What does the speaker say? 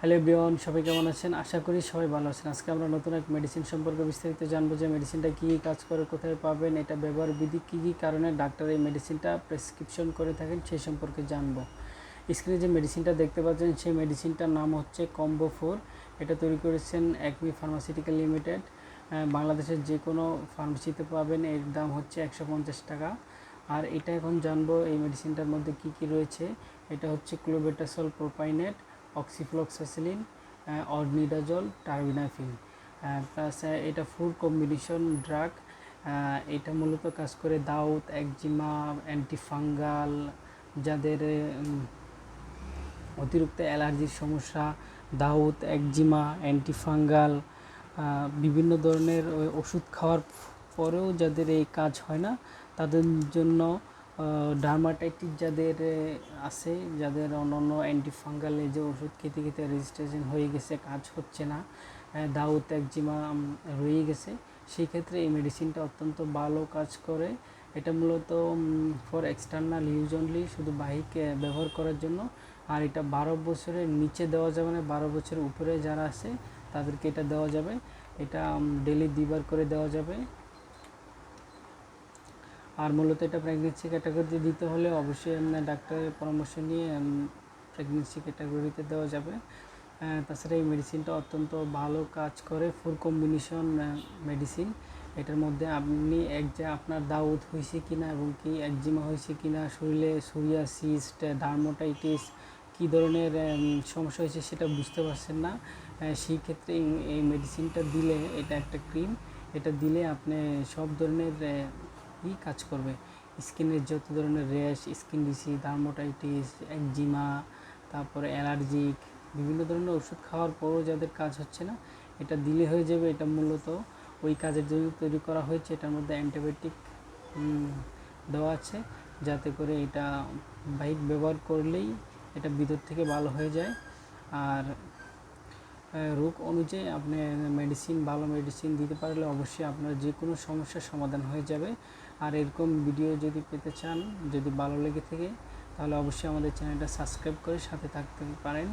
Hello everyone, সবাই কেমন আছেন? আশা করি সবাই ভালো আছেন। আজকে আমরা নতুন এক মেডিসিন সম্পর্কে বিস্তারিত জানবো, যে মেডিসিনটা কী কাজ করে, কোথায় পাবেন, এটা ব্যবহার বিধি, কী কী কারণে ডাক্তার এই মেডিসিনটা প্রেসক্রিপশন করে থাকেন সেই সম্পর্কে জানবো। স্ক্রিনে যে মেডিসিনটা দেখতে পাচ্ছেন সেই মেডিসিনটার নাম হচ্ছে কম্বো 4। এটা তৈরি করেছেন অ্যাকমি ফার্মাসিউটিক্যাল লিমিটেড। বাংলাদেশের যে কোনো ফার্মেসিতে পাবেন। এর দাম হচ্ছে 150 টাকা। আর এটা এখন জানবো এই মেডিসিনটার মধ্যে কী কী রয়েছে। এটা হচ্ছে ক্লোবেটাসল প্রোপাইনেট, অক্সিফ্লক্সাসিলিন, অর্নিডাজল, টার্বিনাফিন। প্লাস এটা ফুড কম্বিনেশন ড্রাগ। এটা মূলত কাজ করে দাউত, একজিমা, অ্যান্টিফাঙ্গাল, যাদের অতিরিক্ত অ্যালার্জির সমস্যা, দাউত, একজিমা, অ্যান্টিফাঙ্গাল, বিভিন্ন ধরনের ওষুধ খাওয়ার পরেও যাদের এই কাজ হয় না তাদের জন্য, ডার্মাটাইটিস যাদের আছে, যাদের অন্যান্য অ্যান্টিফাঙ্গালে যে ওষুধ খেতে খেতে রেজিস্ট্রেশন হয়ে গেছে, কাজ হচ্ছে না, দাউত, একজিমা রয়ে গেছে, সেই ক্ষেত্রে এই মেডিসিনটা অত্যন্ত ভালো কাজ করে। এটা মূলত ফর এক্সটার্নাল ইউজ অনলি, শুধু বাহিক ব্যবহার করার জন্য। আর এটা 12 বছরের নিচে দেওয়া যাবে না, 12 বছরের উপরে যারা আছে তাদেরকে এটা দেওয়া যাবে। এটা ডেলি 2বার করে দেওয়া যাবে। আর মূলত এটা প্রেগনেন্সি ক্যাটাগরিতে দিতে হলে অবশ্যই ডাক্তারের পরামর্শ নিয়ে প্রেগনেন্সি ক্যাটাগরিতে দেওয়া যাবে। তাছাড়া এই মেডিসিনটা অত্যন্ত ভালো কাজ করে, ফুল কম্বিনেশন মেডিসিন। এটার মধ্যে আপনি যে আপনার দাউদ হয়েছে কিনা এবং কি একজিমা হয়েছে কিনা, শরীরে সোরিয়াসিস, ডার্মাটাইটিস কী ধরনের সমস্যা হয়েছে সেটা বুঝতে পারছেন না, সেই ক্ষেত্রে এই মেডিসিনটা দিলে, এটা একটা ক্রিম, এটা দিলে আপনি সব ধরনের কাজ করবে। স্কিনের যত ধরনের র্যাশ, স্কিন ডিসিজ, ডার্মাটাইটিস, একজিমা, তারপরে অ্যালার্জিক, বিভিন্ন ধরনের ওষুধ খাওয়ার পরও যাদের কাজ হচ্ছে না, এটা দিলে হয়ে যাবে। এটা মূলত ওই কাজের জন্য তৈরি করা হয়েছে। এটার মধ্যে অ্যান্টিবায়োটিক দেওয়া আছে, যাতে করে এটা বাইক ব্যবহার করলেই এটা ভিতর থেকে ভালো হয়ে যায়। আর রোগ অনুযায়ী আপনি ভালো মেডিসিন দিতে পারলে অবশ্যই আপনার যে কোনো সমস্যার সমাধান হয়ে যাবে। আর এরকম ভিডিও যদি পেতে চান, যদি ভালো লেগে থাকে, তাহলে অবশ্যই আমাদের চ্যানেলটা সাবস্ক্রাইব করে সাথে থাকতে পারেন।